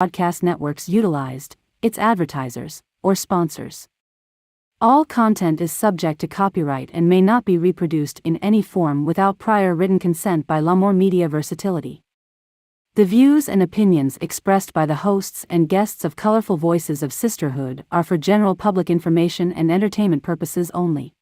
broadcast networks utilized, its advertisers, or sponsors. All content is subject to copyright and may not be reproduced in any form without prior written consent by La'Moore Media Versatility. The views and opinions expressed by the hosts and guests of Colorful Voices of Sisterhood are for general public information and entertainment purposes only.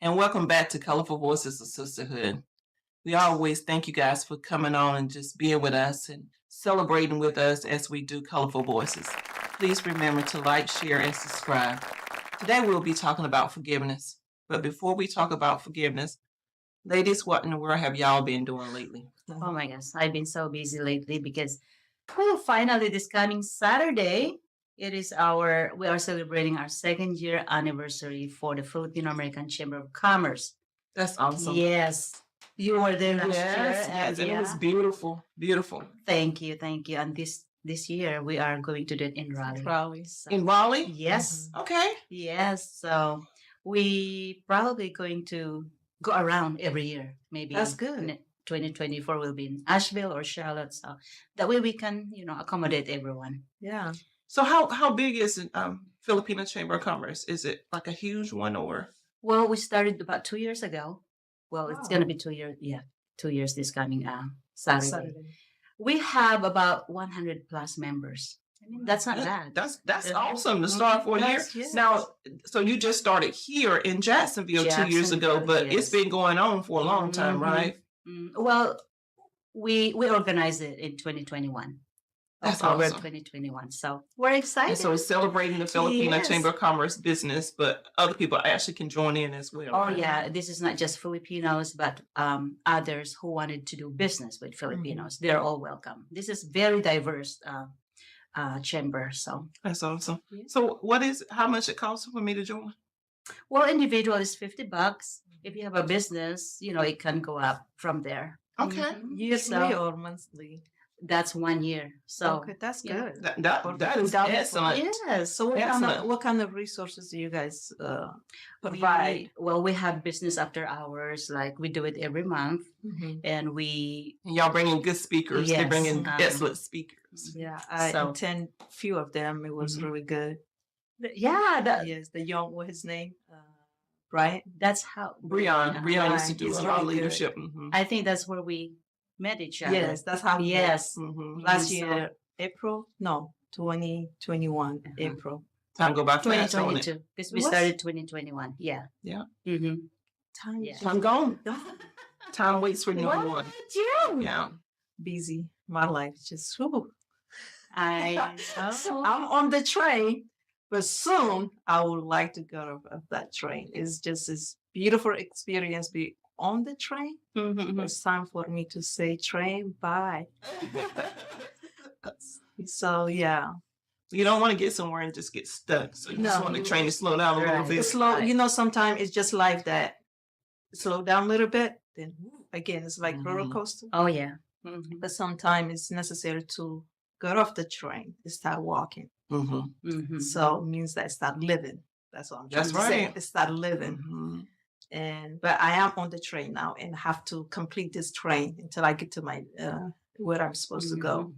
Welcome back to Colorful Voices of Sisterhood. We always thank you guys for coming on and just being with us and celebrating with us as we do Colorful Voices. Please remember to like, share, and subscribe. Today we'll be talking about forgiveness. But before we talk about forgiveness, ladies, what in the world have y'all been doing lately? Oh my gosh, I've been so busy lately because, well, finally this coming Saturday, we are celebrating our 2nd year anniversary for the Filipino American Chamber of Commerce. That's awesome. Yes. You were there last year. Yes, and it was beautiful, beautiful. Thank you. And this year we are going to do it in Raleigh. In Raleigh? Yes. Mm-hmm. Okay. Yes. So we probably going to go around every year. Maybe that's good. 2024 will be in Asheville or Charlotte. So that way we can, accommodate everyone. Yeah. So how big is the Filipino Chamber of Commerce? Is it like a huge one or? Well, we started about 2 years ago. Well, It's going to be 2 years. Yeah, 2 years this coming Saturday. We have about 100 plus members. I mean, that's not bad. That's awesome to start for a year. Yes. Now, so you just started here in Jacksonville 2 years ago, but yes. It's been going on for a long time, right? Well, we organized it in 2021. That's October awesome. 2021. So we're excited. And so it's celebrating the Filipino Chamber of Commerce business, but other people actually can join in as well. Oh, right? Yeah. This is not just Filipinos, but others who wanted to do business with Filipinos. They're all welcome. This is very diverse chamber. So that's awesome. Yeah. So how much it costs for me to join? Well, individual is $50. If you have a business, it can go up from there. Okay. Yearly or monthly? That's 1 year. So okay, that's good. That is excellent. Yes. So what kind of resources do you guys provide? We have business after hours. Like we do it every month, and y'all bring in good speakers. Yes, they bring in excellent speakers. Yeah, I attend few of them. It was really good. Yes, the young, what his name? Right. That's how Brian used to do our leadership. I think that's where we met each other. Yes, that's how. Yes. Last year, April? No, 2021, April. Time go by fast. 2022. Because we started 2021. Yeah. Yeah. Time gone. Time waits for no one. Yeah. Busy. My life just. Whew. I'm on the train, but soon I would like to go off that train. It's just this beautiful experience. Be on the train. It's time for me to say train bye. So yeah, you don't want to get somewhere and just get stuck. So you just want the train to slow down a little bit. Slow, sometimes it's just like that. Slow down a little bit, then again it's like roller coaster. Oh yeah. But sometimes it's necessary to get off the train and start walking. So it means that start living. That's what I'm trying to say. Start living. But I am on the train now and have to complete this train until I get to my where I'm supposed to go.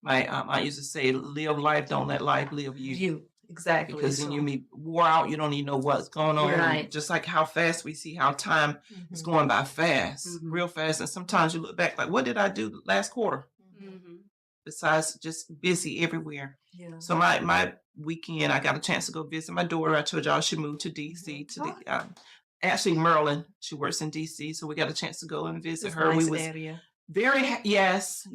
My I used to say, live life, don't let life live you. You, exactly. Because when you be wore out, you don't even know what's going on. Right. Just like how fast we see how time is going by fast, real fast. And sometimes you look back like, what did I do last quarter? Besides just busy everywhere. Yeah. So my weekend, I got a chance to go visit my daughter. I told y'all she moved to D.C. Actually Maryland. She works in D.C. So we got a chance to go and visit her. Nice area. Yes.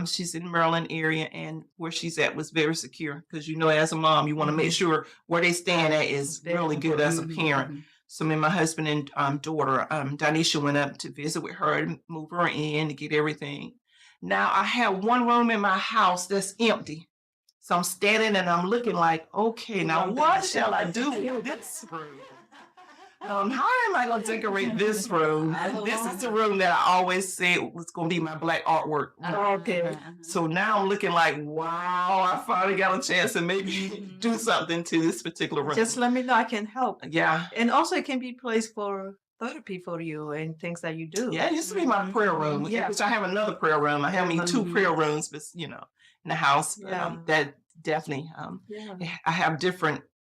She's in Maryland area, and where she's at was very secure because as a mom, you want to make sure where they stand at is really good as a parent. So me and my husband and daughter, Danisha, went up to visit with her and move her in to get everything. Now I have one room in my house that's empty. So I'm standing and I'm looking like, okay, now what shall I do with this room? How am I going to decorate this room? This is the room that I always said was going to be my black artwork. Okay. So now I'm looking like, wow, I finally got a chance to maybe do something to this particular room. Just let me know. I can help. Yeah. And also it can be a place for therapy for you and things that you do. Yeah, it used to be my prayer room. Yeah. Which I have another prayer room. I have two prayer rooms, but in the house. Yeah. That definitely, I have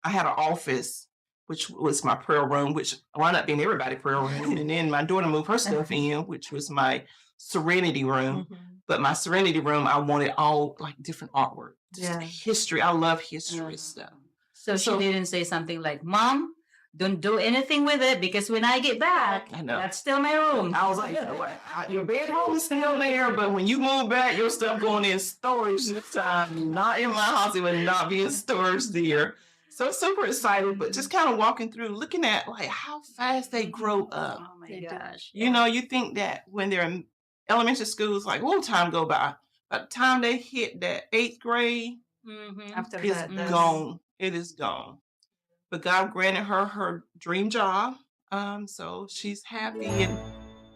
I had an office, which was my prayer room, which wound up being everybody's prayer room. And then my daughter moved her stuff in, which was my serenity room. But my serenity room, I wanted all like different artwork. History. I love history stuff. So she didn't say something like, Mom, don't do anything with it because when I get back, that's still my room. I was like, your bedroom is still there, but when you move back, your stuff going in storage this time. Not in my house, it would not be in storage there. So super excited, but just kind of walking through, looking at like how fast they grow up. Oh my gosh. You think that when they're in elementary schools, like, time go by. By the time they hit that 8th grade, After it's gone. It is gone. But God granted her dream job. So she's happy, and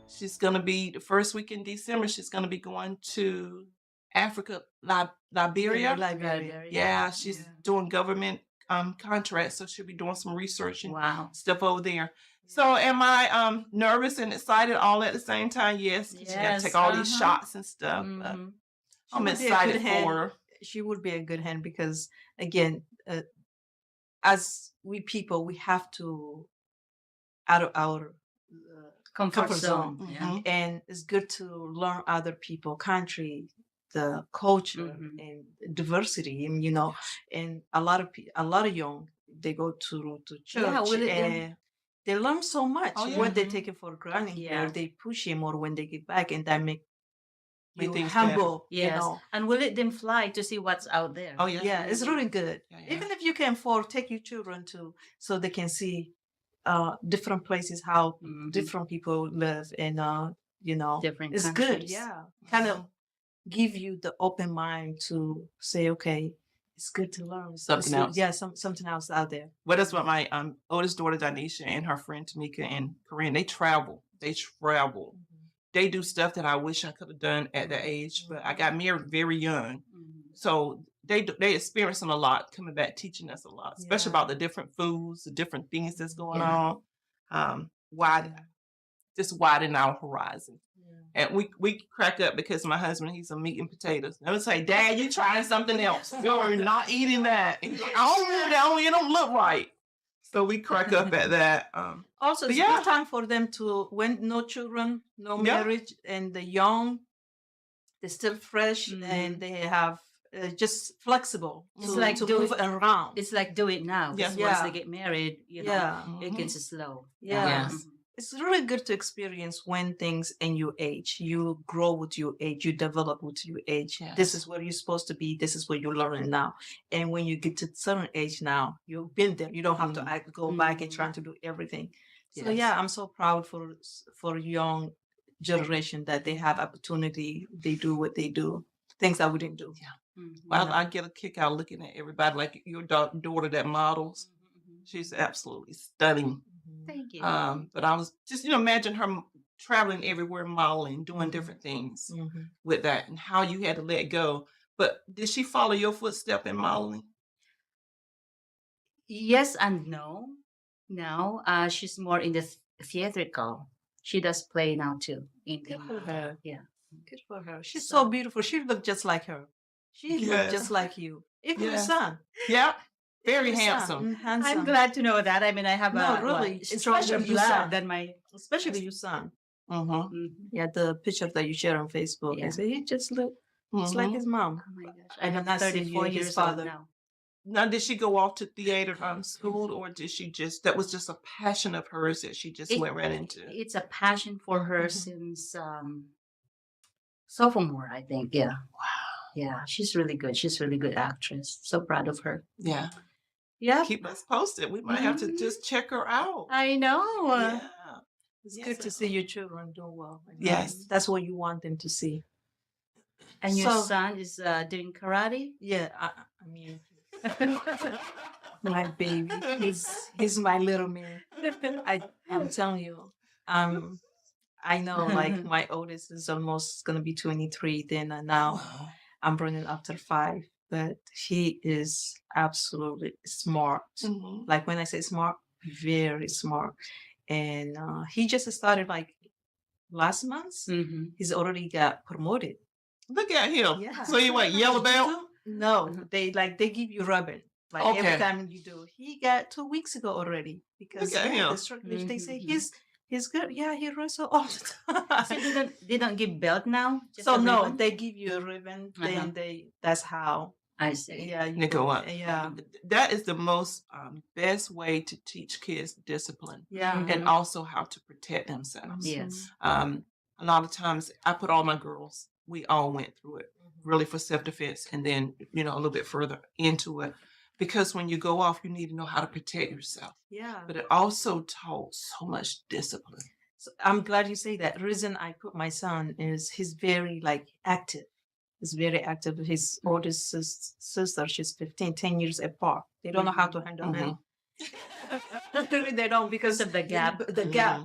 she's gonna be the first week in December. She's gonna be going to Africa, Liberia. Yeah, she's doing government contracts, so she'll be doing some research and stuff over there. So am I nervous and excited all at the same time? Yes, because you got to take all these shots and stuff. I'm excited for her. She would be a good hand because, again, as we people, we have to out of our comfort zone. And it's good to learn other people, country, the culture and diversity, and and a lot of young, they go to church and they learn so much. What they take it for granted here, they push it more when they get back, and that make you humble. And we let them fly to see what's out there. It's really good. Even if you can afford, take your children so they can see different places, how different people live, and different it's countries. good. Kind of give you the open mind to say, okay, it's good to learn something else. Something else out there. Well, that's what my oldest daughter Danisha and her friend Tamika and Corinne, they travel. They do stuff that I wish I could have done at that age, but I got married very young. So they experiencing a lot, coming back teaching us a lot, especially about the different foods, the different things that's going on. Just widen our horizon. And we crack up because my husband, he's a meat and potatoes. I would say, Dad, you trying something else. You're not eating that. He's like, it don't look right. So we crack up at that. Also, it's good time for them to, when no children, no marriage, and the young, they're still fresh and they have just flexible. It's like to move around. It's like do it now. Once they get married, it gets slow. It's really good to experience when things in your age, you grow with your age, you develop with your age. This is where you're supposed to be. This is what you're learning now. And when you get to a certain age now, you've been there. You don't have to go back and try to do everything. So I'm so proud for young generation that they have opportunity. They do what they do, things that we didn't do. Well, I get a kick out looking at everybody, like your daughter that models. She's absolutely stunning. Thank you. But I was just, imagine her traveling everywhere, modeling, doing different things with that, and how you had to let go. But did she follow your footstep in modeling? Yes and no. No, she's more in the theatrical. She does play now too. Good for her. Yeah. Good for her. She's so beautiful. She looked just like her. She looked just like you. Even your son. Yeah. Very handsome. I'm glad to know that. I mean, I have really stronger blood than my... Especially your son. Yeah, the picture that you share on Facebook. I say, he just looked just like his mom. Oh my gosh. I have 34 years old now. Now, did she go off to theater school, or did she that was just a passion of hers that she just went right into? It's a passion for her since sophomore, I think. Yeah. Wow. Yeah, she's really good. She's a really good actress. So proud of her. Yeah. Yep. keep us posted. We might have to just check her out. I know. Yeah. It's Yes, good to see your children doing well. Yes. That's what you want them to see. And your So- son is doing karate? Yeah, I mean, my baby, he's my little man. I'm telling you, I know, like my oldest is almost gonna be 23. Then now Wow. I'm running after 5, but he is absolutely smart. Mhm. Like when I say smart, very smart, and he just started like last month. Mm-hmm. He's already got promoted. Look at him. Yeah. So you what, yellow belt? No, they give you ribbon. Like Okay. every time you do. He got 2 weeks ago already because Look at him. the instructors they say Mhm. he's good. Yeah, he wrestles all the time. So they don't give belt now? Just So a no, ribbon? they give you a ribbon. Then that's how. I see. Yeah, They go up. Yeah, That is the most best way to teach kids discipline yeah. Mhm. and also how to protect themselves. Yes. A lot of times I put all my girls, we all went through it really for self-defense and then, a little bit further into it. Because when you go off, you need to know how to protect yourself. Yeah. But it also taught so much discipline. So I'm glad you say that. The reason I put my son is he's very active. He's very active. His oldest sister, she's 15, 10 years apart. They don't know how to handle him. They don't because of the gap. The gap.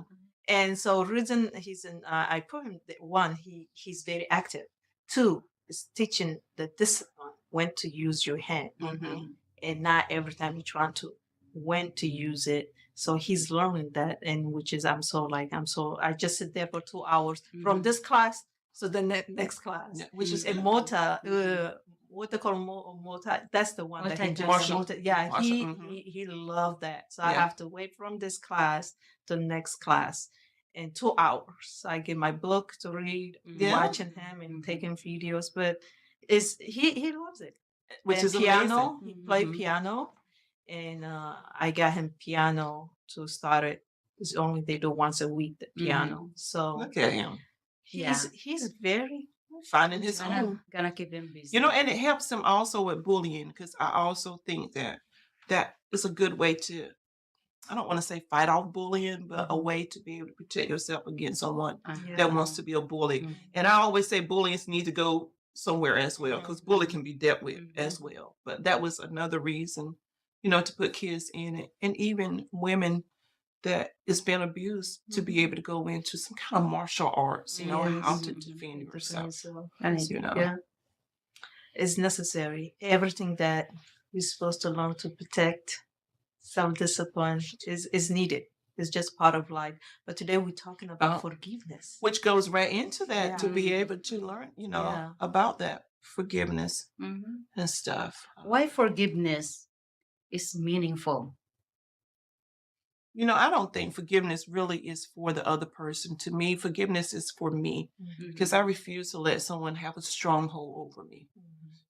And so reason he's in, I put him, one, he's very active. 2, is teaching the discipline, when to use your hand. And not every time you're trying to, when to use it. So he's learning that, and which is, I just sit there for 2 hours from this class to the next class, Yeah, which is a mhm. what they call multi. That's the one that he just Martial. yeah, Martial, he loved that. So I Yeah. have to wait from this class to the next class in 2 hours. I get my book to read, Yeah. watching him and taking videos, but he loves it. Which And is piano. amazing. He played piano, and I got him piano to start it. It's only they do once a week the piano. So Look at him he's very finding his own. Gonna keep him busy. And it helps him also with bullying, because I also think that is a good way to, I don't want to say fight off bullying, but a way to be able to protect yourself against someone that wants to be a bully. And I always say bullies need to go somewhere as well, because bully can be dealt with as well. But that was another reason, to put kids in it, and even women that is being abused, to be able to go into some kind of martial arts, how to defend yourself. Yeah, it's necessary. Everything that we're supposed to learn to protect self-discipline is needed. It's just part of life. But today we're talking about forgiveness, which goes right into that, to be able to learn, about that forgiveness and stuff. Why forgiveness is meaningful? I don't think forgiveness really is for the other person. To me, forgiveness is for me, because I refuse to let someone have a stronghold over me.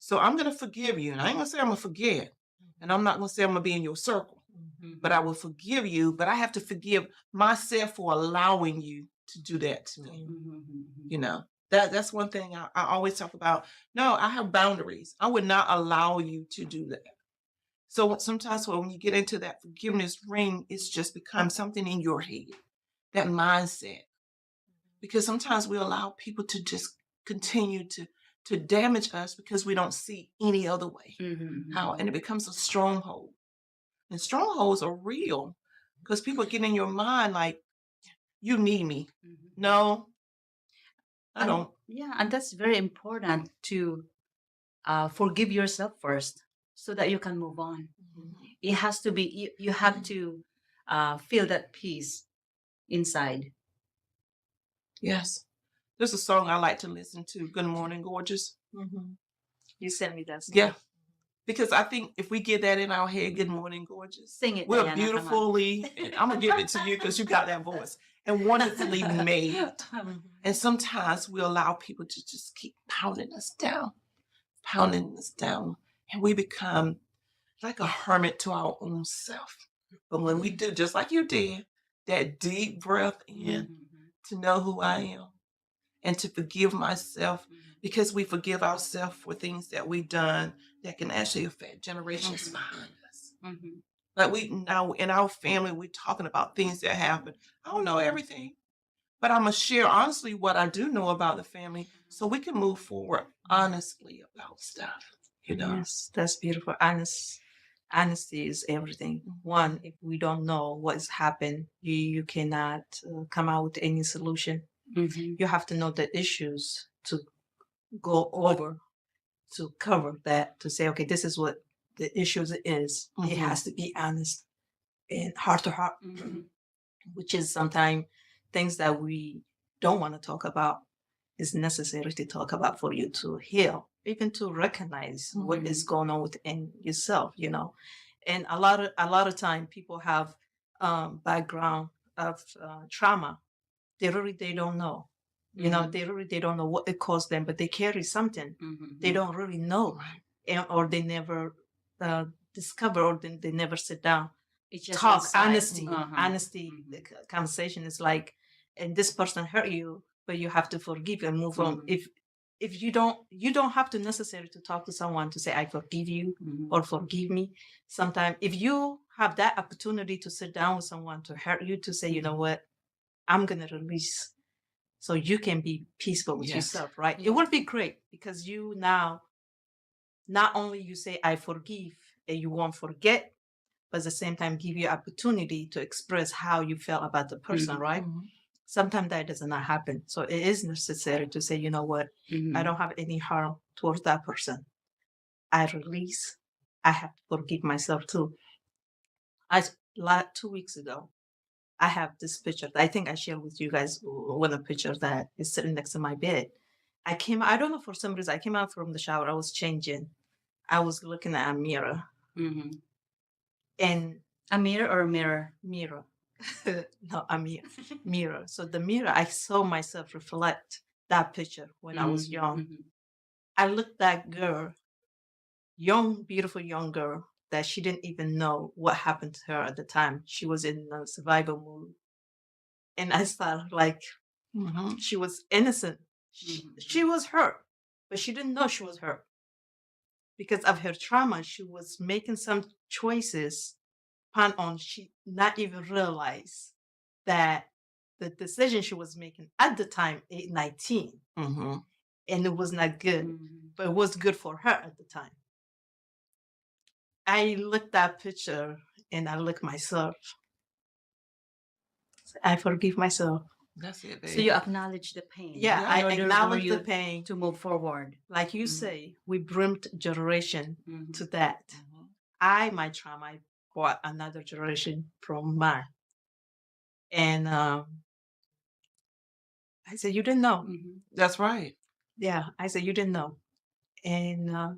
So I'm going to forgive you, and I ain't going to say I'm going to forget, and I'm not going to say I'm going to be in your circle, but I will forgive you. But I have to forgive myself for allowing you to do that to me. That's one thing I always talk about. No, I have boundaries. I would not allow you to do that. So sometimes when you get into that forgiveness ring, it's just become something in your head, that mindset. Because sometimes we allow people to just continue to damage us because we don't see any other way. And it becomes a stronghold. And strongholds are real, because people get in your mind like, you need me. No, I don't. Yeah, and that's very important, to forgive yourself first, so that you can move on. It has to be, you have to feel that peace inside. Yes. There's a song I like to listen to, Good Morning Gorgeous. You sent me that song. Yeah. Because I think if we get that in our head, Good Morning Gorgeous, Sing it, we're Diana, beautifully, and I'm going to give it to you because you got that voice, and wonderfully made. And sometimes we allow people to just keep pounding us down, and we become like a hermit to our own self. But when we do, just like you did, that deep breath in, to know who I am and to forgive myself, because we forgive ourselves for things that we've done that can actually affect generations behind us. Like we now in our family, we're talking about things that happen. I don't know everything, but I'm gonna share honestly what I do know about the family, so we can move forward honestly about stuff. You know. Yes, that's beautiful. Honesty is everything. One, if we don't know what's happened, you cannot come out with any solution. You have to know the issues to go over, to cover that, to say, okay, this is what the issues is. It has to be honest and heart to heart, which is sometimes things that we don't want to talk about is necessary to talk about for you to heal, even to recognize what is going on within yourself, you know. And a lot of time people have background of trauma. They don't know, you know, they don't know what it caused them, but they carry something. They don't really know, or they never discover, or they never sit down. It's just Talk inside. honesty. The conversation is like, and this person hurt you, but you have to forgive and move on. If you don't have to necessarily to talk to someone to say I forgive you or forgive me. Sometimes if you have that opportunity to sit down with someone to hurt you, to say, you know what, I'm gonna release, so you can be peaceful with yourself, right? It would be great, because you now not only you say I forgive and you won't forget, but at the same time give you opportunity to express how you felt about the person, right? Sometimes that does not happen. So it is necessary to say, you know what, I don't have any harm towards that person. I release. I have to forgive myself too. 2 weeks ago, I have this picture. I think I shared with you guys one of the pictures that is sitting next to my bed. I don't know, for some reason, I came out from the shower. I was changing. I was looking at a mirror. And a mirror or a mirror? Mirror. No, a mirror. So the mirror, I saw myself reflect that picture when I was young. I looked that girl, young, beautiful young girl, that she didn't even know what happened to her at the time. She was in a survival mood. And I started like, she was innocent. She was hurt, but she didn't know she was hurt. Because of her trauma, she was making some choices upon on she not even realize that the decision she was making at the time, 19, and it was not good, but it was good for her at the time. I looked that picture and I looked myself. I forgive myself. That's it, baby. So you acknowledge the pain. Yeah, I acknowledge the pain to move forward. Like you say, we brought generation to that. My trauma, I brought another generation from mine. And I said, you didn't know. That's right. Yeah, I said, you didn't know. And I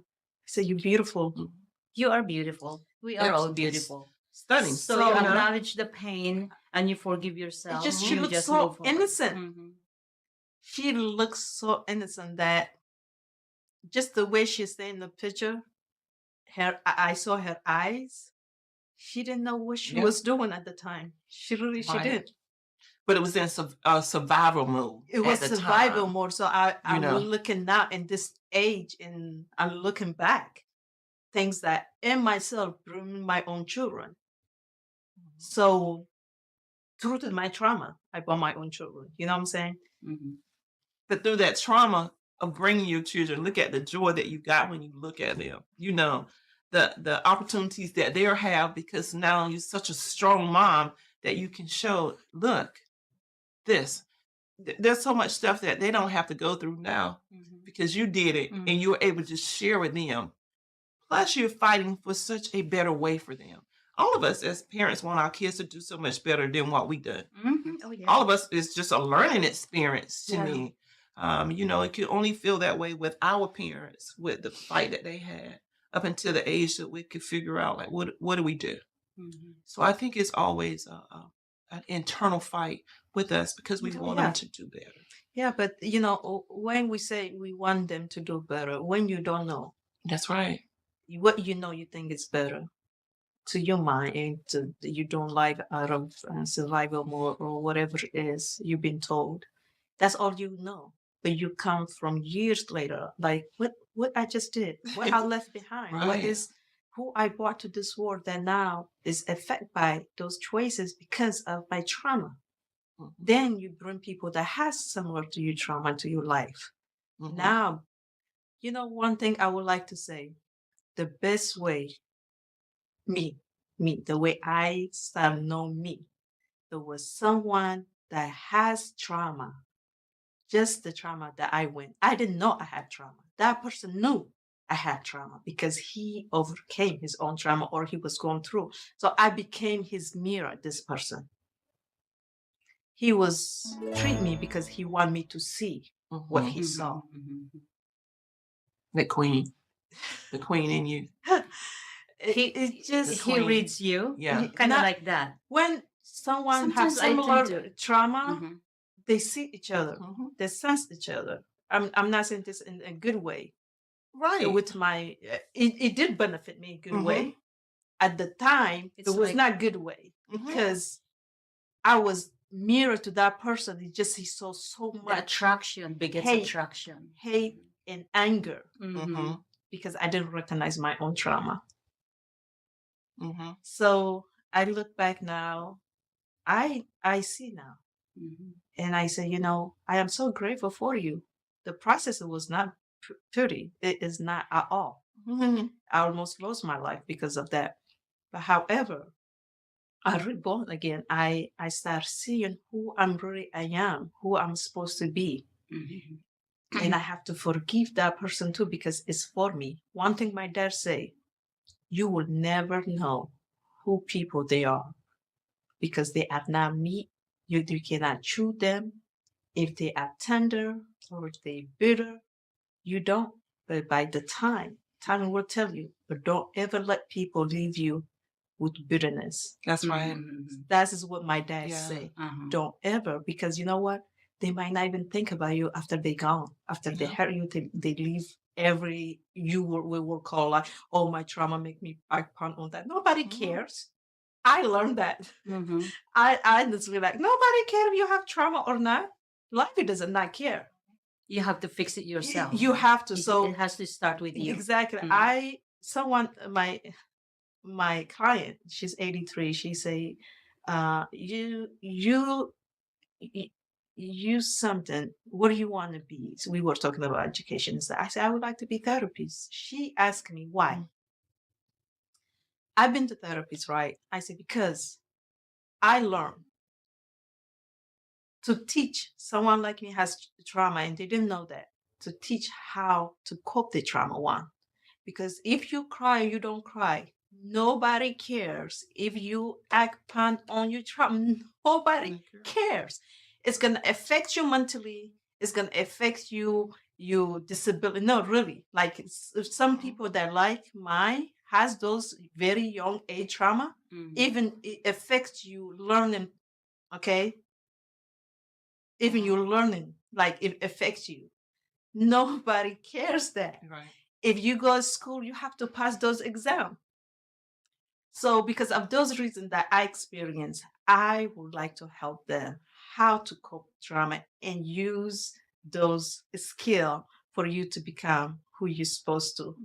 said, you're beautiful. You are beautiful. We are all beautiful. Stunning. So you acknowledge the pain and you forgive yourself. She looks so innocent. She looks so innocent that just the way she's in the picture, I saw her eyes. She didn't know what she was doing at the time. She didn't. But it was in survival mode. It was survival mode. So I'm looking now in this age, and I'm looking back, things that in myself bring my own children. So through my trauma, I brought my own children. You know what I'm saying? But through that trauma of bringing your children, look at the joy that you got when you look at them. You know, the opportunities that they'll have, because now you're such a strong mom that you can show, look, this. There's so much stuff that they don't have to go through now because you did it and you were able to share with them. Plus, you're fighting for such a better way for them. All of us as parents want our kids to do so much better than what we did. All of us is just a learning experience to me. You know, it could only feel that way with our parents, with the fight that they had up until the age that we could figure out, like, what do we do? So I think it's always an internal fight with us because we want them to do better. Yeah, but, you know, when we say we want them to do better, when you don't know. That's right. What you know you think is better to your mind, and you don't like out of survival mode or whatever it is you've been told. That's all you know. But you come from years later, like what I just did, what I left behind, what is who I brought to this world that now is affected by those choices because of my trauma. Then you bring people that has similar to your trauma to your life. Now, one thing I would like to say, the best way, the way I started knowing me, there was someone that has trauma, just the trauma that I went. I didn't know I had trauma. That person knew I had trauma because he overcame his own trauma or he was going through. So I became his mirror, this person. He was treat me because he wanted me to see what he saw. The queen in you. He reads you. Yeah. Kind of like that. When someone has similar trauma, they see each other. They sense each other. I'm not saying this in a good way. Right. With my, it did benefit me in a good way. At the time, it was not a good way because I was mirror to that person. It just, he saw so much attraction, biggest attraction, hate and anger because I didn't recognize my own trauma. So I look back now, I see now, and I say, I am so grateful for you. The process was not pretty. It is not at all. I almost lost my life because of that. But however, I reborn again. I start seeing who I am, who I'm supposed to be. And I have to forgive that person too because it's for me. One thing my dad say, you will never know who people they are because they are not meat. You cannot chew them. If they are tender or if they bitter, you don't. But by the time will tell you. But don't ever let people leave you with bitterness. That's right. That is what my dad say. Don't ever, because you know what? They might not even think about you after they gone. After they hurt you, they leave we will call like, oh, my trauma make me back on that. Nobody cares. I learned that. I honestly like, nobody cares if you have trauma or not. Life does not care. You have to fix it yourself. You have to. So it has to start with you. Exactly. My client, she's 83. She say, you something. What do you want to be? So we were talking about education. So I said, I would like to be therapist. She asked me why. I've been to therapists, right? I said, because I learned to teach someone like me has trauma and they didn't know that, to teach how to cope the trauma one. Because if you cry, you don't cry. Nobody cares. If you act on your trauma, nobody cares. It's going to affect you mentally. It's going to affect you, your disability. No, really. Like some people that like mine has those very young age trauma, even it affects you learning, okay? Even you're learning, like it affects you. Nobody cares that. Right. If you go to school, you have to pass those exams. So because of those reasons that I experienced, I would like to help them how to cope with trauma and use those skills for you to become who you're supposed to.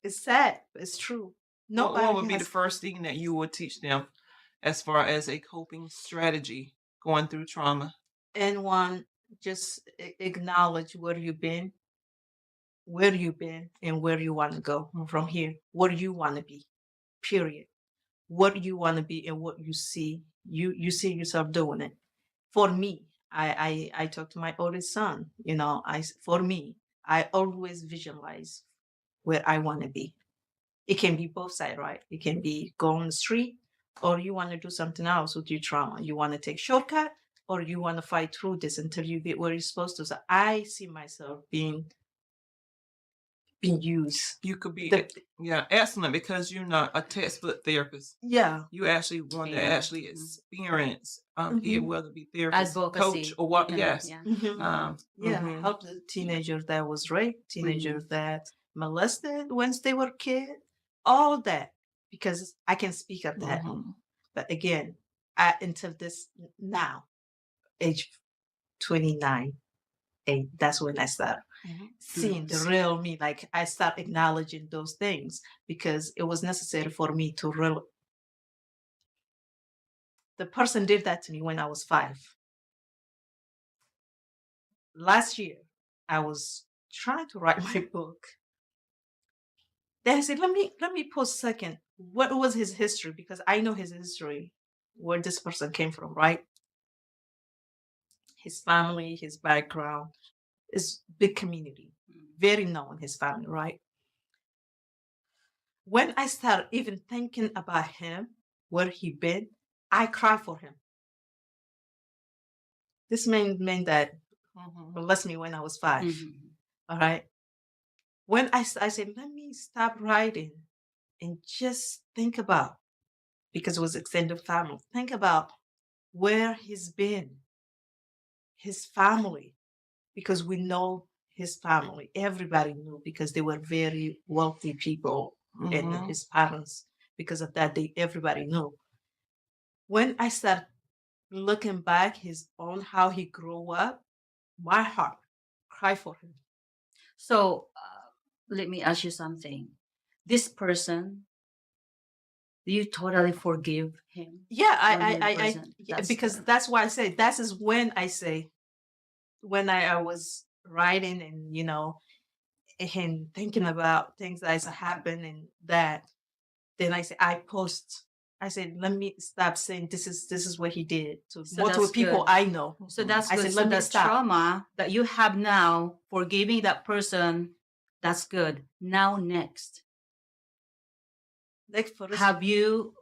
It's sad, but it's true. What would be the first thing that you would teach them as far as a coping strategy going through trauma? And one, just acknowledge where you've been, and where you want to go from here. What do you want to be? Period. What do you want to be and what you see see yourself doing it. For me, I talk to my oldest son. For me, I always visualize where I want to be. It can be both sides, right? It can be go on the street, or you want to do something else with your trauma. You want to take shortcut, or you want to fight through this until you get where you're supposed to. So I see myself being used. You could be excellent because you're not a textbook therapist. Yeah. You actually want to actually experience it, whether it be therapist, advocacy, coach, or what. Yes. Help the teenagers that was raped, teenagers that molested when they were kids, all that, because I can speak of that. But again, until this now, age 29, that's when I started. seeing the real me. Like I start acknowledging those things because it was necessary for me to real. The person did that to me when I was 5. Last year, I was trying to write my book. Then I said, let me pause a second. What was his history? Because I know his history, where this person came from, right? His family, his background is big community, very known, his family, right? When I started even thinking about him, where he been, I cry for him. This man that blessed me when I was 5. All right. When I said, let me stop writing and just think about, because it was extended family, think about where he's been, his family, because we know his family. Everybody knew because they were very wealthy people and his parents. Because of that, everybody knew. When I started looking back, his own how he grew up, my heart cried for him. So let me ask you something. This person, do you totally forgive him? Yeah, I because that's why I say that is when I say when I was writing and and thinking about things that happened and that, then I say I said, let me stop saying this is what he did to multiple people I know. So that's I good. said, So let me the stop. trauma that you have now, forgiving that person, that's good. Now next, Like have you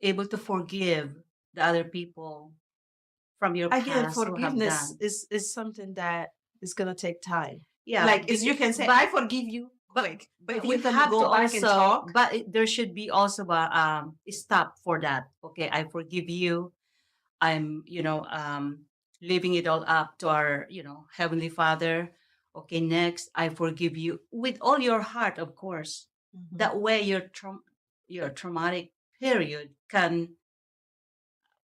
able to forgive the other people from your past? Again, forgiveness is something that is gonna take time. Yeah, like as you can say, I forgive you quick, but if we you can have go to back also, and talk. but there should be also a stop for that. Okay, I forgive you. I'm leaving it all up to our Heavenly Father. Okay, next, I forgive you with all your heart, of course. That way your traumatic period can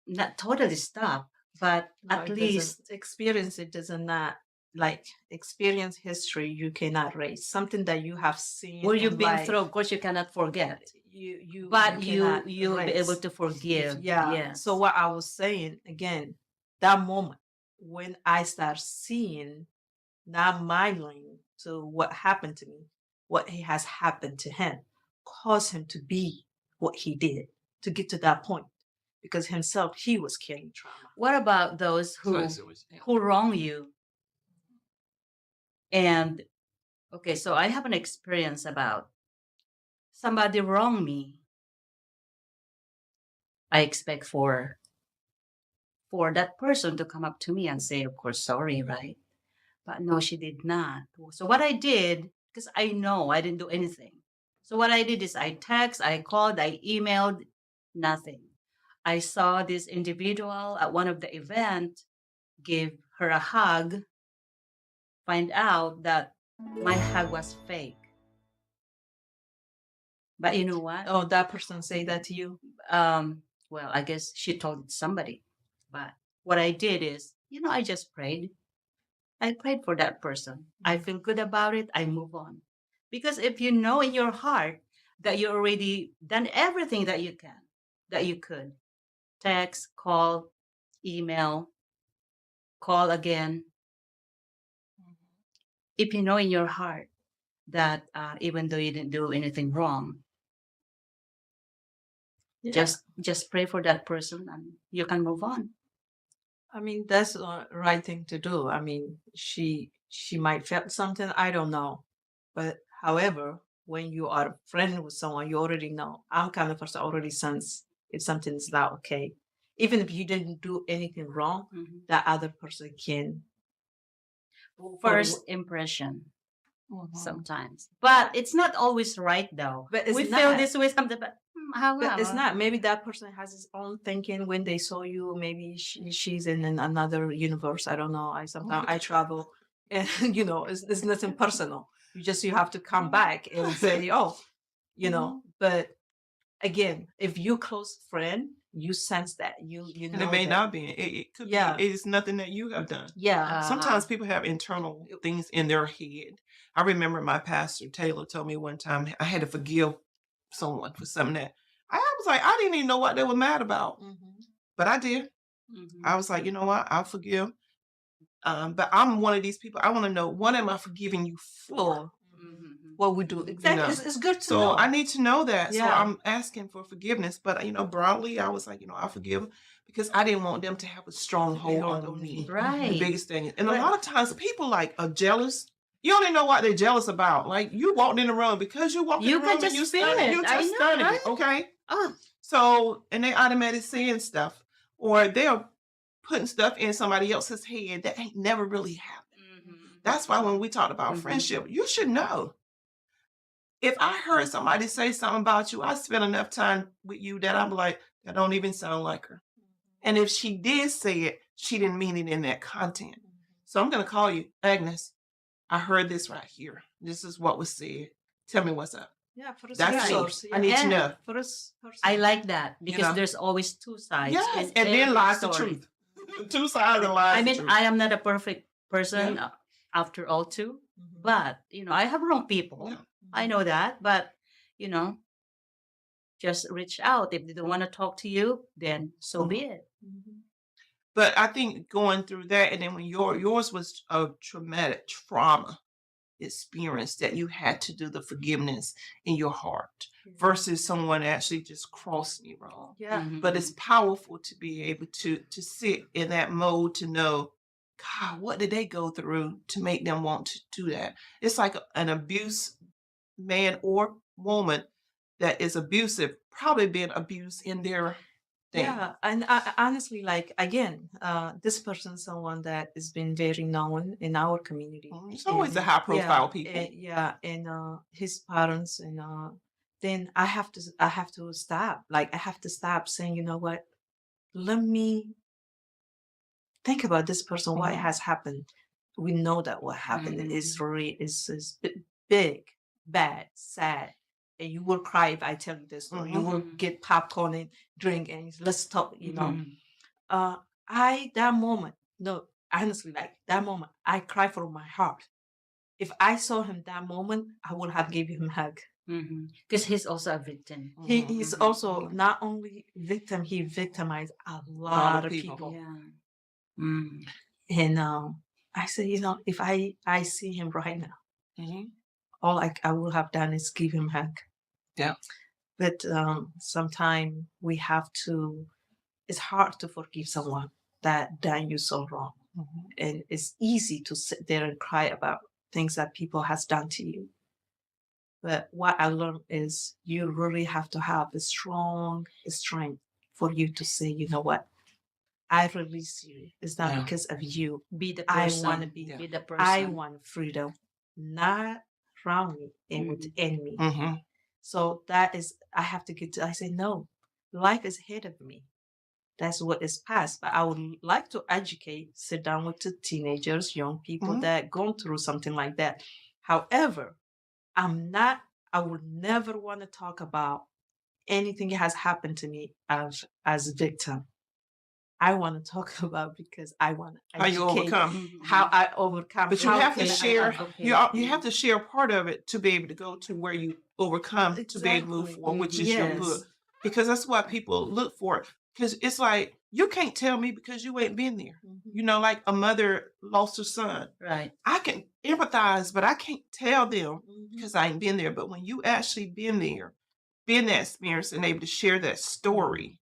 not totally stop, but at least experience it does not, like experience history you cannot erase. Something that you have seen where you've been life, through, of course you cannot forget. you'll be able to forgive. Yeah. Yes. So what I was saying again, that moment when I start seeing, not minding to what happened to me, what has happened to him, caused him to be what he did, to get to that point, because himself, he was carrying trauma. What about those who wrong you? And okay, so I have an experience about somebody wrong me. I expect for that person to come up to me and say, of course, sorry, right? But no, she did not. So what I did, because I know I didn't do anything. So what I did is I text, I called, I emailed, nothing. I saw this individual at one of the event, give her a hug, find out that my hug was fake. But you know what? Oh, that person say that to you? Well, I guess she told somebody. But what I did is, I just prayed. I prayed for that person. I feel good about it. I move on. Because if you know in your heart that you already done everything that you can, that you could, text, call, email, call again. If you know in your heart that even though you didn't do anything wrong, just pray for that person and you can move on. I mean, that's the right thing to do. I mean, she might felt something, I don't know. But however, when you are a friend with someone, you already know. I'm kind of person already sense if something's not okay. Even if you didn't do anything wrong, that other person can. First impression. Sometimes, but it's not always right though. But we feel this way sometimes, but but it's not. Maybe that person has his own thinking when they saw you. Maybe she's in another universe. I don't know. I sometimes I travel, and it's nothing personal. You have to come back and say, oh, But again, if you close friend, You sense that. You And know it may that. not be. It could be. It's nothing that you have done. Yeah. Sometimes people have internal things in their head. I remember my pastor, Taylor, told me one time I had to forgive someone for something that I was like, I didn't even know what they were mad about. But I did. I was like, you know what? I'll forgive. But I'm one of these people. I want to know, what am I forgiving you for? What we do. Exactly. It's good to know. So I need to know that. So I'm asking for forgiveness. But, broadly, I was like, I forgive because I didn't want them to have a stronghold on me. Right. The biggest thing. And a lot of times people are jealous. You don't even know what they're jealous about. Like, you walked in the room because you walked in the room and you studied. You just studied, right? Okay? So, and they automatically saying stuff. Or they're putting stuff in somebody else's head that ain't never really happened. That's why when we talked about friendship, you should know. If I heard somebody say something about you, I spent enough time with you that I'm like, that don't even sound like her. And if she did say it, she didn't mean it in that content. So I'm going to call you, Agnes. I heard this right here. This is what was said. Tell me what's up. Yeah, for us. That's it. I need to know. For us. I like that because there's always two sides. Yes, and then lies the truth. Two sides and lies. I mean, I am not a perfect person after all too, but I have wrong people. Yeah. I know that, but just reach out. If they don't want to talk to you, then so be it. But I think going through that, and then when yours was a traumatic trauma experience that you had to do the forgiveness in your heart versus someone actually just crossing you wrong. Yeah. But it's powerful to be able to sit in that mode to know, God, what did they go through to make them want to do that? It's like an abuse man or woman that is abusive, probably been abused in their thing. Yeah, and I, honestly, again, this person, someone that has been very known in our community. It's always the high-profile people. And his parents, and then I have to stop. I have to stop saying, you know what? Let me think about this person. What has happened? We know that what happened is really is big, bad, sad. And you will cry if I tell you this story. You will get popcorn and drink and let's talk, that moment, honestly, that moment, I cry from my heart. If I saw him that moment, I would have given him a hug. Because he's also a victim. He is also not only victim, he victimized a lot of people. Yeah. And I said, if I see him right now, all I will have done is give him a hug. Yeah. But sometimes we have to, it's hard to forgive someone that done you so wrong. And it's easy to sit there and cry about things that people has done to you. But what I learned is you really have to have a strong strength for you to say, you know what? I release you. It's not because of you. Be the person. I want to be the person. I want freedom, not around me and within me. So that is, I have to get to, I say, no, life is ahead of me. That's what is past. But I would like to educate, sit down with the teenagers, young people that gone through something like that. However, I would never want to talk about anything that has happened to me as a victim. I want to talk about because I want to how you overcome, how I overcome. But you have to share. You have to share part of it to be able to go to where you overcome to be able to move forward, which is your book. Because that's what people look for. Because it's like you can't tell me because you ain't been there. Like a mother lost her son. Right. I can empathize, but I can't tell them because I ain't been there. But when you actually been there, been that experience, and able to share that story,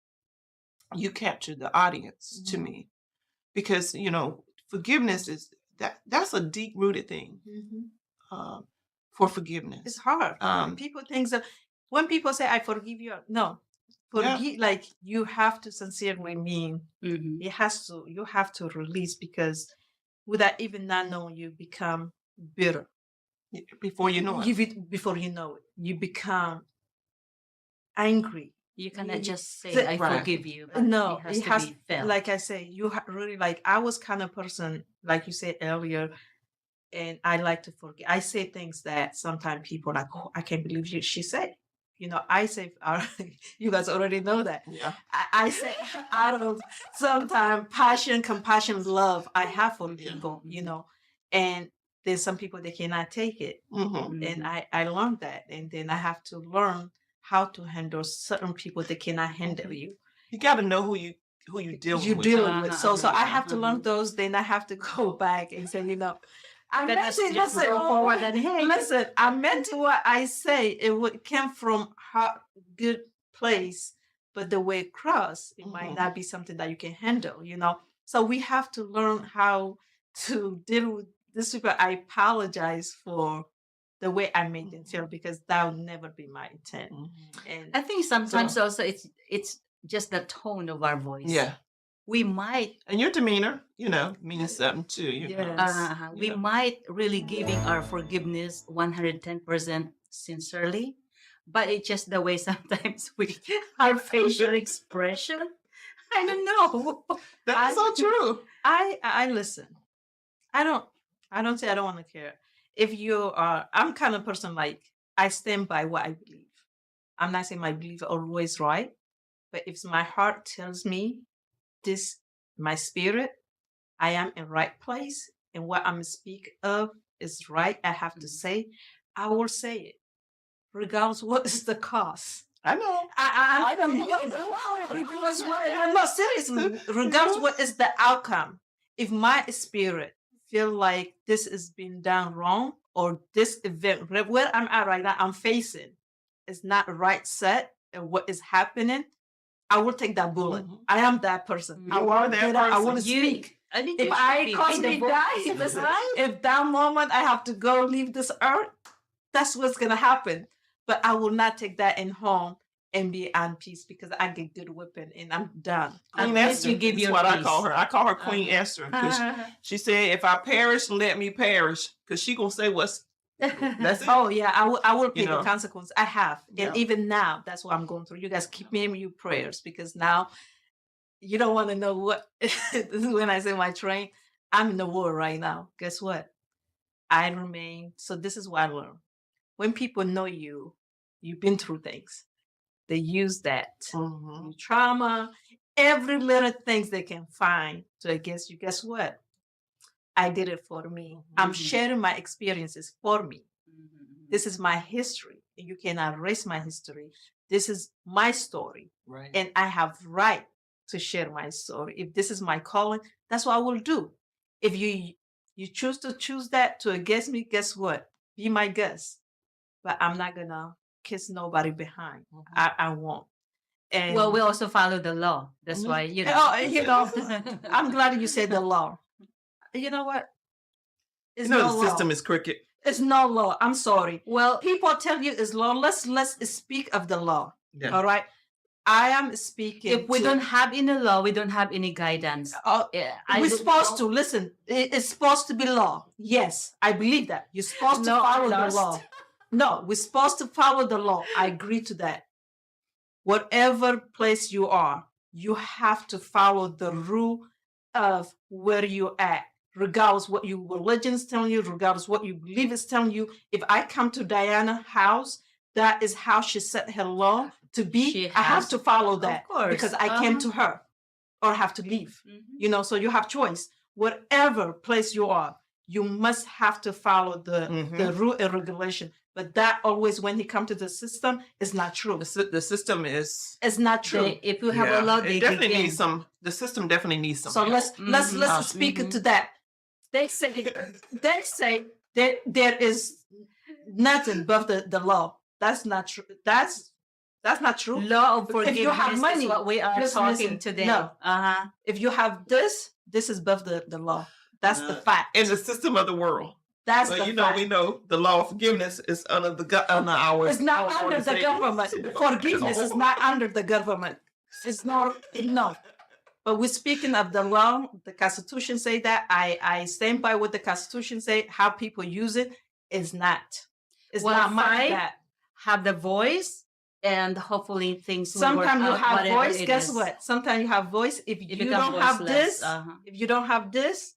you capture the audience to me, because forgiveness is that's a deep rooted thing. For forgiveness, it's hard. People think that when people say I forgive you, no, forgive you have to sincerely mean you have to release, because without even not knowing, you become bitter before you know it. Before you know it, you become angry. You cannot just say, I forgive you. But no, it has to be felt. Like I say, you really I was kind of person, like you said earlier, and I like to forget. I say things that sometimes people are like, oh, I can't believe she said. I say, you guys already know that. Yeah. I say out of sometimes passion, compassion, love I have for people, and there's some people they cannot take it. And I learned that. And then I have to learn how to handle certain people that cannot handle you. You got to know who you dealing with. Dealing with. So I have to learn those. Then I have to go back and say, I meant to listen forward and hey, listen. I meant what I say. It came from a good place, but the way across, it might not be something that you can handle. So we have to learn how to deal with this people. I apologize for the way I made them feel because that would never be my intent. And I think sometimes also it's just the tone of our voice. Yeah. We might, and your demeanor, means something too. we might really giving our forgiveness 110% sincerely, but it's just the way sometimes our facial expression. I don't know. That's so true. I listen. I don't say I don't want to care. If you are, I'm kind of person like I stand by what I believe. I'm not saying my belief are always right, but if my heart tells me this, my spirit, I am in right place, and what I'm speak of is right, I have to say, I will say it, regardless what is the cost. I know. I don't know. I'm not serious. Regardless what is the outcome, if my spirit feel like this is being done wrong, or this event where I'm at right now, I'm facing, is not right set, and what is happening, I will take that bullet. I am that person. You are that person. I want to speak. If I constantly die, if that moment I have to go leave this earth, that's what's gonna happen. But I will not take that in home and be at peace because I get good whipping and I'm done. Queen Esther, that's what I call her. I call her Queen Esther because she said, "If I perish, let me perish," because she gonna say what's. That's it. Oh yeah, I will pay the consequence. I have, and even now, that's what I'm going through. You guys keep me in your prayers because now you don't want to know what. This is when I say my train. I'm in the war right now. Guess what? I remain. So this is what I learned. When people know you've been through things. They use that trauma, every little things they can find to against you. Guess what? I did it for me. I'm sharing my experiences for me. This is my history. You cannot erase my history. This is my story. Right. And I have right to share my story. If this is my calling, that's what I will do. If you choose that to against me, guess what? Be my guest. But I'm not gonna kiss nobody behind. I won't. And well, we also follow the law. That's why I'm glad you said the law. You know what? It's the system is crooked. It's no law. I'm sorry. Well, people tell you it's law. Let's speak of the law. Yeah. All right. I am speaking. If we don't have any law, we don't have any guidance. We're supposed to listen. It's supposed to be law. Yes, I believe that. You're supposed to follow the law. No, we're supposed to follow the law. I agree to that. Whatever place you are, you have to follow the rule of where you're at, regardless what your religion is telling you, regardless what you believe is telling you. If I come to Diana's house, that is how she set her law to be. I have to follow that because I came to her or have to leave. So you have choice. Whatever place you are, you must have to follow the rule and regulation. But that always, when he come to the system, is not true. The system is. It's not true. If you have a law, it definitely needs some. The system definitely needs some. So let's speak to that. They say that there is nothing but the law. That's not true. That's not true. Law of forgiveness. If you have money, is what we are talking today. No. If you have this is above the law. That's the fact. In the system of the world. That's the fact. We know the law of forgiveness is under our. It's not under the government. Forgiveness is not under the government. It's not. No. But we're speaking of the law. The Constitution say that. I stand by what the Constitution say. How people use it is not. It's not my that. Have the voice, and hopefully things will sometimes work you out, have voice. Guess what? Sometimes you have voice. If you don't have this, if you don't have this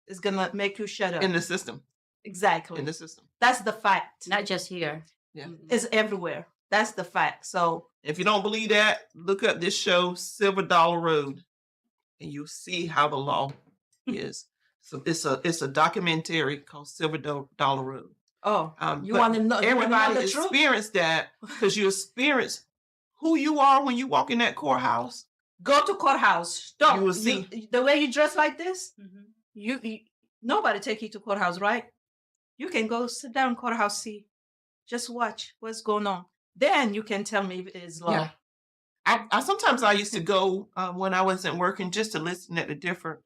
is gonna make you shut up in the system. Exactly. In the system. That's the fact. Not just here. Yeah. It's everywhere. That's the fact. So if you don't believe that, look up this show, Silver Dollar Road, and you'll see how the law is. So it's a documentary called Silver Dollar Road. you want to know? Everybody the truth? experienced that because you experience who you are when you walk in that courthouse. Go to courthouse. Don't. You will see. The way you dress like this, you nobody take you to courthouse, right? You can go sit down in courthouse, see, just watch what's going on. Then you can tell me if it is law. Yeah. I sometimes I used to go when I wasn't working just to listen at the different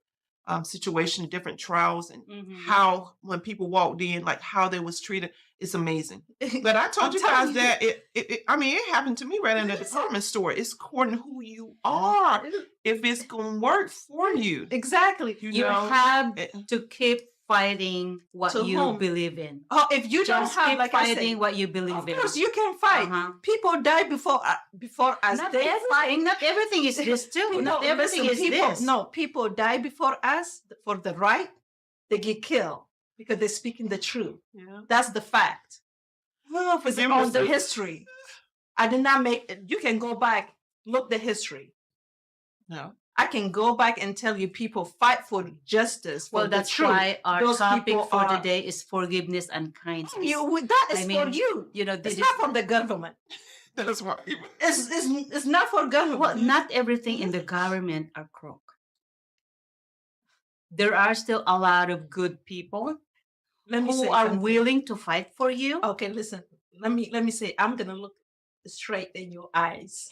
situations, different trials, and how when people walked in, like how they was treated. It's amazing. But I told you guys that it happened to me right in the department store. It's according to who you are, if it's gonna work for you. Exactly. You have to keep fighting what you believe in. Oh, if you just don't have keep like fighting what you believe in. Of course, you can fight. People die before us. Not everything is this too. Not everything is this. No, people die before us for the right. They get killed because they're speaking the truth. Yeah. That's the fact. Well, it's on the history. I did not make it. You can go back, look the history. No. I can go back and tell you people fight for justice. Well, that's why our topic for today is forgiveness and kindness. That is for you. It's not for the government. That's why. It's not for government. Well, not everything in the government are crook. There are still a lot of good people who are willing to fight for you. Okay, listen. Let me say. I'm gonna look straight in your eyes.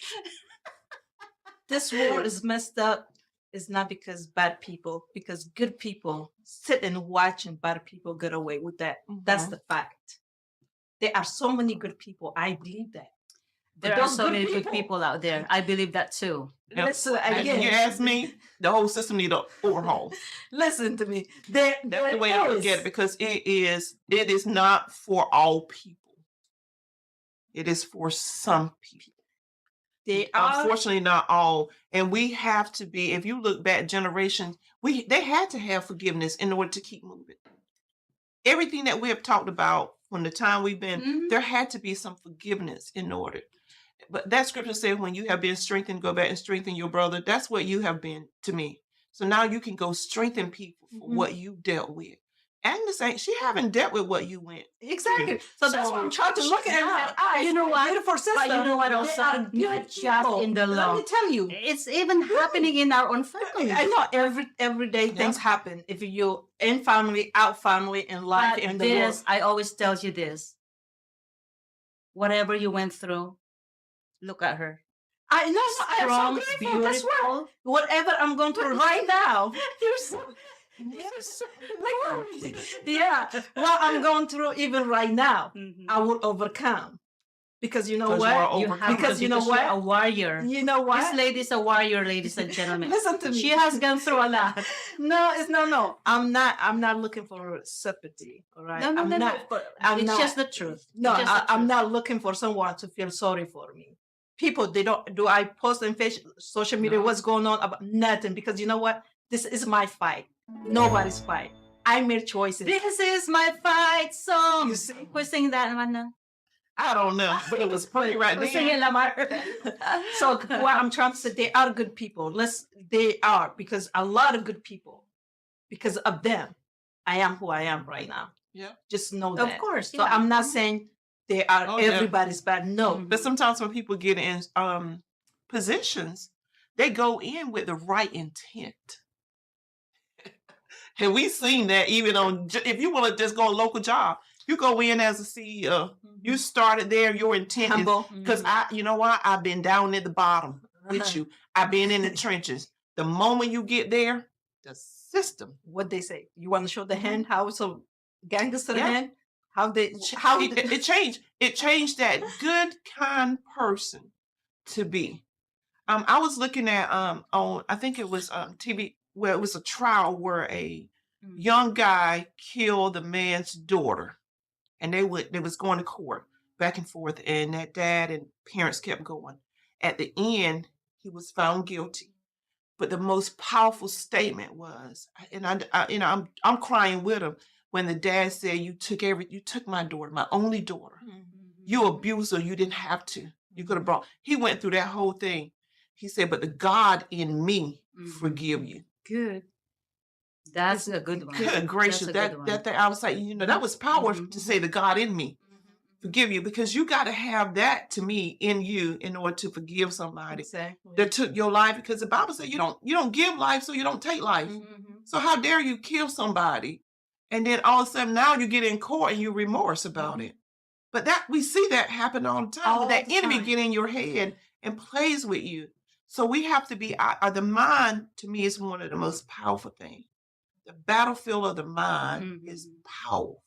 This world is messed up. It's not because bad people, because good people sit and watch and bad people get away with that. That's the fact. There are so many good people. I believe that. There are so many good people out there. I believe that too. Listen, again, you ask me, the whole system needs an overhaul. Listen to me. That's the way I look at it, because it is not for all people. It is for some people. Unfortunately, not all. And we have to be, if you look back generations, they had to have forgiveness in order to keep moving. Everything that we have talked about from the time we've been, there had to be some forgiveness in order. But that scripture said, when you have been strengthened, go back and strengthen your brother. That's what you have been to me. So now you can go strengthen people for what you dealt with. Agnes she haven't dealt with what you went. Exactly. So that's what I'm trying to look at her eyes. You know what? Beautiful sister. But you know what also? Not just in the law. Let me tell you. It's even happening in our own family. I know every day things happen. If you're in family, out family, in life, in the world. I always tell you this. Whatever you went through, look at her. I know. I'm so grateful. That's what. Whatever I'm going through right now. Yeah, what I'm going through even right now, I will overcome. Because you know what? Because you know what? A warrior. You know what? This lady is a warrior, ladies and gentlemen. Listen to me. She has gone through a lot. No. I'm not looking for sympathy. All right. No. It's just the truth. No, I'm not looking for someone to feel sorry for me. People, they don't. Do I post on social media what's going on about nothing? Because you know what? This is my fight. Nobody's fight. I made choices. This is my fight song. You see? Who's singing that one now? I don't know, but it was pretty right Who's singing La'Moore? So what I'm trying to say, they are good people. They are, because a lot of good people, because of them, I am who I am right now. Yeah. Just know that. Of course. So I'm not saying they are everybody's bad. No. But sometimes when people get in positions, they go in with the right intent. And we've seen that even on, if you want to just go a local job, you go in as a CEO, you started there, your intent humble. Because you know what? I've been down at the bottom with you. I've been in the trenches. The moment you get there, the system. What they say, you want to show the hand, how it's a gangster hand? It changed. It changed that good, kind person to be. I was looking at on, I think it was TV, where it was a trial where a young guy killed the man's daughter, and they was going to court back and forth, and that dad and parents kept going. At the end, he was found guilty. But the most powerful statement was, and I'm crying with him when the dad said, "You took my daughter, my only daughter, You abuser, you didn't have to. You could have brought. He went through that whole thing. He said, but the God in me forgive you. Good. That's a good one. Good gracious. That thing, I was like, that was power to say the God in me forgive you, because you got to have that, to me, in you in order to forgive somebody that took your life, because the Bible says you don't give life, so you don't take life. So how dare you kill somebody, and then all of a sudden now you get in court and you remorse about it. But that we see that happen all the time. That enemy get in your head and plays with you. So we have to be, the mind, to me, is one of the most powerful things. The battlefield of the mind is powerful.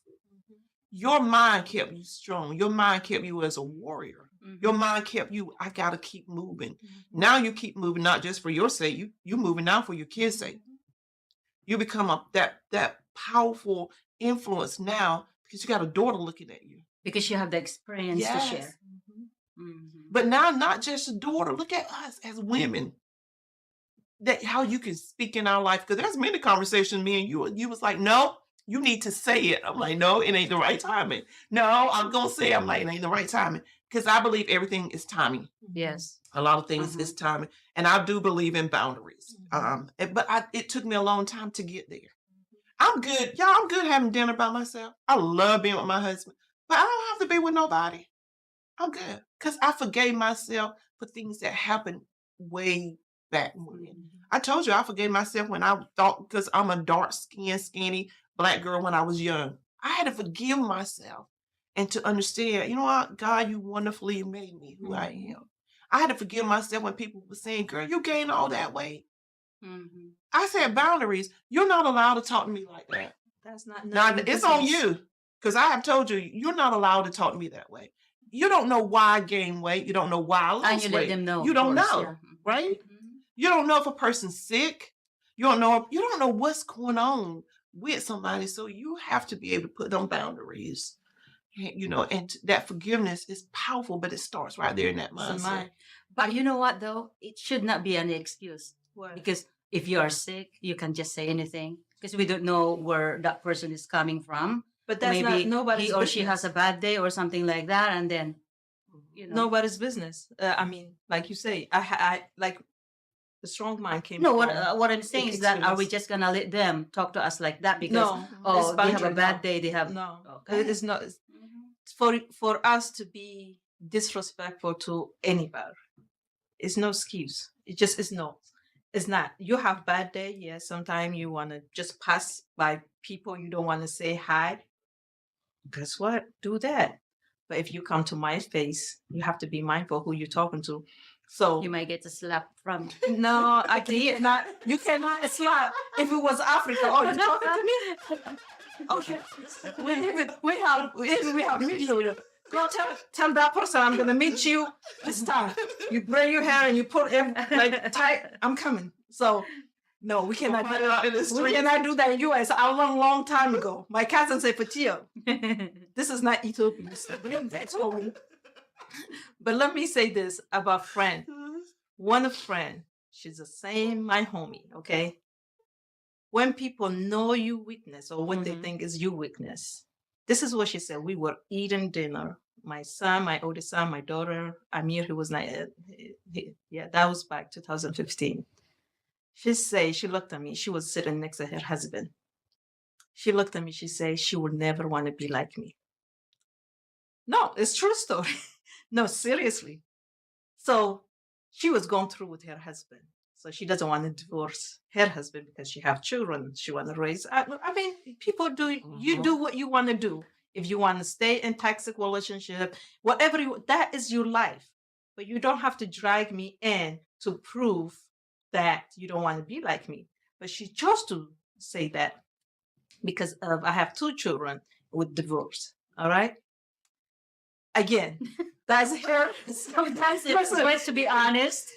Your mind kept you strong. Your mind kept you as a warrior. Your mind kept you, I got to keep moving. Now you keep moving, not just for your sake. You moving now for your kids' sake. You become that powerful influence now because you got a daughter looking at you. Because you have the experience to share. But now, not just a daughter. Look at us as women. That how you can speak in our life. Because there's many conversations, me and you was like, no, you need to say it. I'm like, no, it ain't the right timing. No, I'm going to say it. I'm like, it ain't the right timing. Because I believe everything is timing. Yes. A lot of things is timing. And I do believe in boundaries. But it took me a long time to get there. I'm good. Y'all, I'm good having dinner by myself. I love being with my husband. But I don't have to be with nobody. I'm good. Because I forgave myself for things that happened way back when. I told you I forgave myself when I thought, because I'm a dark-skinned, skinny Black girl when I was young. I had to forgive myself and to understand, you know what, God, you wonderfully made me who I am. I had to forgive myself when people were saying, girl, you gained all that weight. I said boundaries. You're not allowed to talk to me like that. That's not. Now, it's on you, because I have told you, you're not allowed to talk to me that way. You don't know why I gain weight. You don't know why I lose weight. And you let them know. You don't know, right? You don't know if a person's sick. You don't know what's going on with somebody. So you have to be able to put them boundaries. And that forgiveness is powerful, but it starts right there in that mindset. But you know what, though? It should not be an excuse. Why? Because if you are sick, you can just say anything. Because we don't know where that person is coming from. But that's maybe not nobody's he or she has a bad day or something like that, and then nobody's business. I mean, like you say, I like the strong mind came. No, what I'm saying is that are we just gonna let them talk to us like that because they have a bad day? They have It is not for us to be disrespectful to anybody. It's no excuse. It just is no. It's not. You have bad day. Yes, sometimes you want to just pass by people you don't want to say hi. Guess what? Do that. But if you come to my face, you have to be mindful who you're talking to. So you might get a slap from. No, I cannot. You cannot slap. If it was Africa, you talking to me? Okay. We have media. Go tell that person I'm gonna meet you this time. You braid your hair and you put it like tight. I'm coming. So no, we cannot do that. We cannot do that in US. I learned a long time ago. My cousin said, Fetihya, this is not Ethiopian. That's what we. But let me say this about friend. One friend, she's the same my homie, okay? When people know you weakness or what they think is your weakness, this is what she said. We were eating dinner. My son, my oldest son, my daughter, Amir, who was not, that was back 2015. She looked at me. She was sitting next to her husband. She looked at me. She said she would never want to be like me. No, it's true story. No, seriously. So she was going through with her husband. So she doesn't want to divorce her husband because she have children. She want to raise. I mean, people do. You do what you want to do. If you want to stay in toxic relationship, whatever that is your life. But you don't have to drag me in to prove that you don't want to be like me. But she chose to say that because of I have 2 children with divorce. All right. Again, that's her. Sometimes it's best to be honest.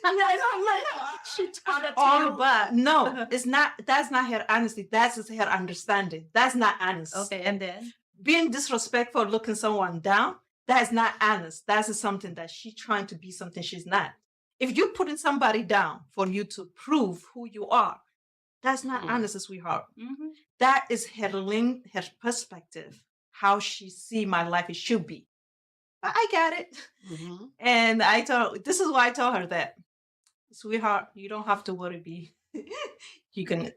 She taught it to you, but no, it's not. That's not her honesty. That's just her understanding. That's not honest. Okay, and then being disrespectful, looking someone down. That's not honest. That's something that she's trying to be something she's not. If you're putting somebody down for you to prove who you are, that's not honest, sweetheart. That is her perspective, how she see my life. It should be. I got it. Mm-hmm. And this is why I told her that, sweetheart, you don't have to worry. You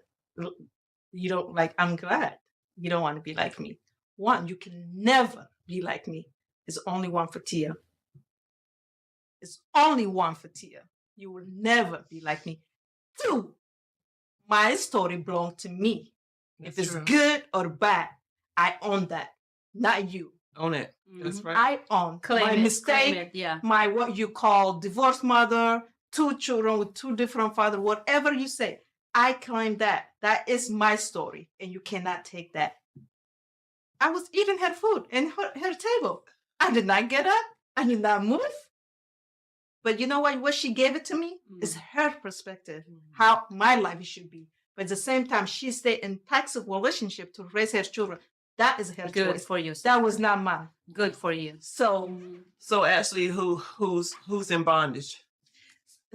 don't like, I'm glad you don't want to be like me. One, you can never be like me. It's only one Fetihya. It's only one Fetihya. You will never be like me. Two, my story belongs to me. If it's good or bad, I own that, not you. Own it. That's right. I own my mistake, my what you call divorced mother, 2 children with 2 different fathers, whatever you say, I claim that. That is my story, and you cannot take that. I was eating her food in her table. I did not get up. I did not move. But you know what she gave it to me is her perspective, how my life should be. But at the same time, she stayed in toxic relationship to raise her children. That is her Good choice. for you. That was not mine. Good for you. So Ashley, who's in bondage?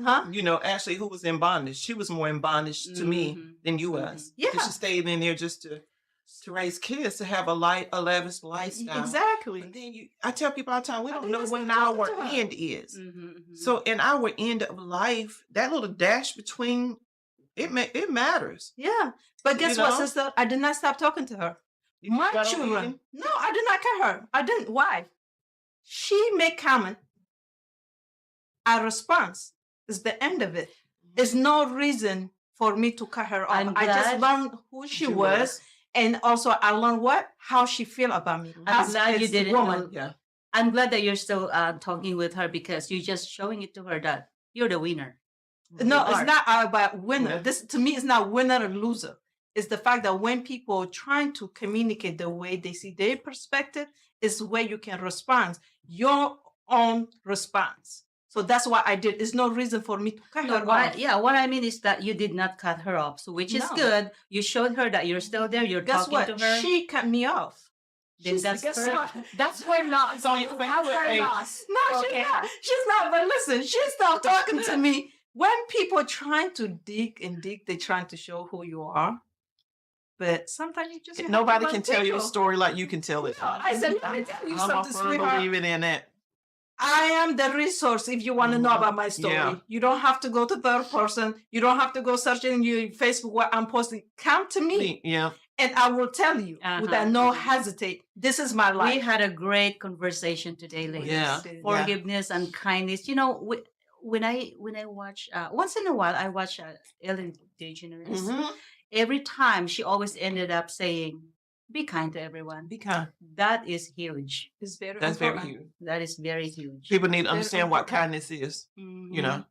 Huh? You know, Ashley, who was in bondage? She was more in bondage to me than you was. Yeah. Because she stayed in there just to raise kids, to have a lavish lifestyle. Exactly. And then I tell people all the time, we don't know when our end is. So in our end of life, that little dash between it matters. Yeah. But guess what, sister? I did not stop talking to her. My children. No, I did not cut her. I didn't. Why? She made comment. I respond. It's the end of it. There's no reason for me to cut her off. I just learned who she was. And also I learned how she feel about me. I'm glad you did it. Yeah. I'm glad that you're still talking with her, because you're just showing it to her that you're the winner. No, it's not about winner. Yeah. This, to me, is not winner or loser. It's the fact that when people are trying to communicate the way they see their perspective, is where you can respond your own response. So that's what I did. There's no reason for me to cut her off. What I mean is that you did not cut her off, so which is good. You showed her that you're still there. You're talking to her. She cut me off. Then that's her loss on your face. No, she's not. But listen, she stopped talking to me. When people are trying to dig, they're trying to show who you are. But sometimes you just nobody can tell your story like you can tell it. No, I said, let me tell you something, I'm sweetheart. believing in that. I am the resource if you want to know about my story. Yeah. You don't have to go to third person. You don't have to go searching in your Facebook what I'm posting. Come to me. Yeah. And I will tell you without no hesitate. This is my life. We had a great conversation today, ladies. Yeah. Forgiveness and kindness. You know, when I watch, once in a while, I watch Ellen DeGeneres. Every time she always ended up saying, be kind to everyone. Be kind. That is huge. It's very That's important. very huge. That is very huge. People need to understand what kindness is. You know.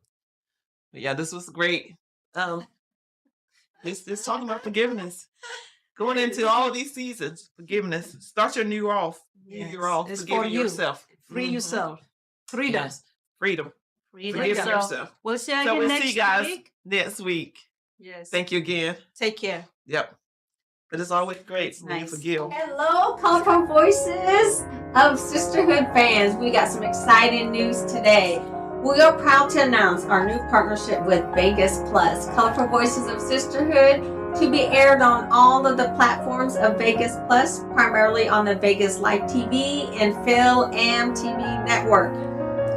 But yeah, this was great. It's talking about forgiveness. Going into all of these seasons, forgiveness. Start your new year off. Yes. You're off. It's forgiving for you. yourself. Free yourself. Freedom. Yes. Freedom. Freedom. Forgiving yourself. We'll see you So again we'll next see you guys week. next week. Yes. Thank you again. Take care. Yep. But it's always great when you forgive. Hello, colorful voices of Sisterhood fans. We got some exciting news today. We are proud to announce our new partnership with Vegas Plus, Colorful Voices of Sisterhood, to be aired on all of the platforms of Vegas Plus, primarily on the Vegas Live TV and Phil Am TV network.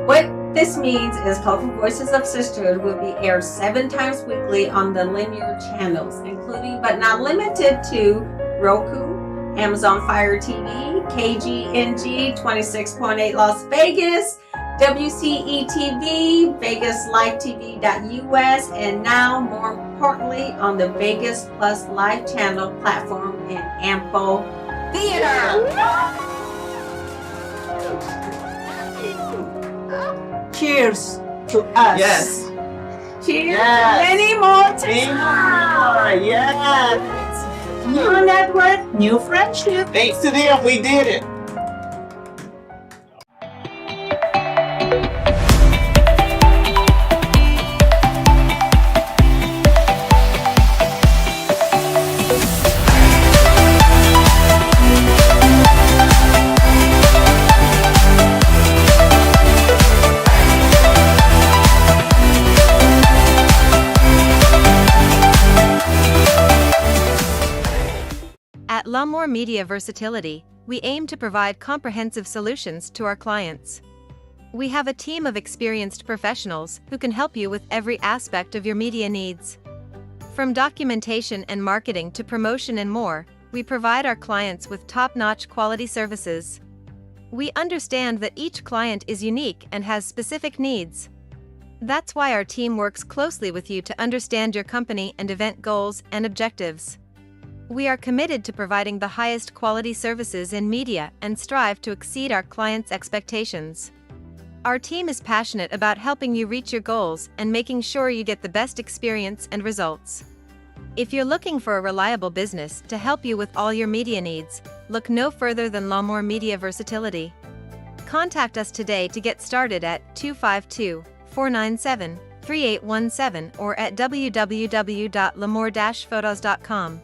What this means is Colorful Voices of Sisterhood will be aired 7 times weekly on the linear channels, including but not limited to Roku, Amazon Fire TV, KGNG 26.8 Las Vegas, WCETV, Vegas Live TV.us, and now, more importantly, on the Vegas Plus Live channel platform in Ampo Theater. Cheers to us. Yes. Cheers. Yes. Many more to Many come. more. Yes. New network, new friendship. Thanks to them, we did it. At La'Moore Media Versatility, we aim to provide comprehensive solutions to our clients. We have a team of experienced professionals who can help you with every aspect of your media needs. From documentation and marketing to promotion and more, we provide our clients with top-notch quality services. We understand that each client is unique and has specific needs. That's why our team works closely with you to understand your company and event goals and objectives. We are committed to providing the highest quality services in media and strive to exceed our clients' expectations. Our team is passionate about helping you reach your goals and making sure you get the best experience and results. If you're looking for a reliable business to help you with all your media needs, look no further than La'Moore Media Versatility. Contact us today to get started at 252-497-3817 or at www.lamoore-photos.com.